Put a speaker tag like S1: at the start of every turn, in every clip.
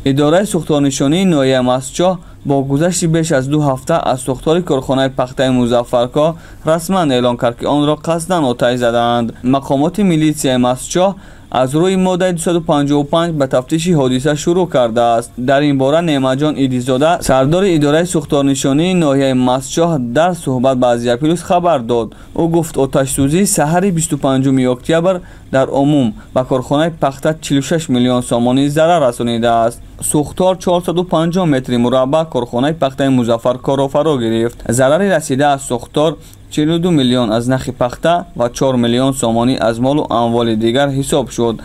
S1: اداره سوختارنشانی ناحیه مسجد با گذشت بیش از 2 هفته از سوختار کارخانه پخته مظفرکا رسما اعلام کرد که آن را قصدا آتش زدند. مقامات میلیشیای مسجد از روی ماده 255 به تفتیش حادثه شروع کرده است. در این باره نعمت جان ایدیزاده سردار اداره سوختارنشانی ناحیه مسجد در صحبت با ازیا پلوس خبر داد. او گفت آتش سوزی سحر 25 اکتبر در عموم به کارخانه پخته 46 میلیون سومانی ضرر رسانیده است. سوختار 450 متر مربع کارخانه پخته مظفرکا را فرا گرفت. ضرری رسیده از سوختار 42 میلیون از نخ پخته و 4 میلیون سومانی از مال و اموال دیگر حساب شد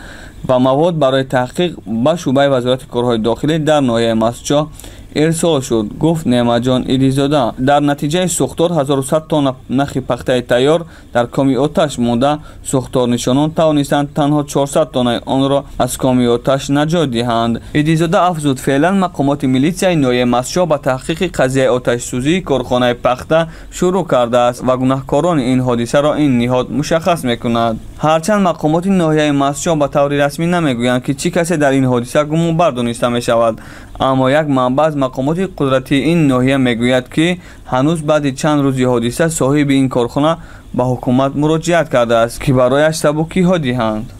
S1: و مواد برای تحقیق به شعبه وزارت کارهای داخلی در ناحیه مسجد ارسال شد، گفت نعمت جان ایدیزاده. در نتیجه سوختار 1100 تن نخ پخته تیار در کامی آتش مانده. سوختارنشانان توانستند تنها 400 تن آن را از کامی آتش نجات دهند. ایدیزاده افزود فعلا مقامات میلیشیای ناحیه مسجد به تحقیق قضیه آتش سوزی کارخانه پخته شروع کرده است و گناهکاران این حادثه را این نهاد مشخص میکند. هرچند مقامات ناحیه مسجد به طور رسمی نمیگویند که چه کسی در این حادثه گمانبر دانسته می شود، اما یک منبع از مقامات قدرتی این ناحیه میگوید که هنوز بعد چند روز حادثه صاحب این کارخانه به حکومت مراجعت کرده است که برایش سبکی ها دهند.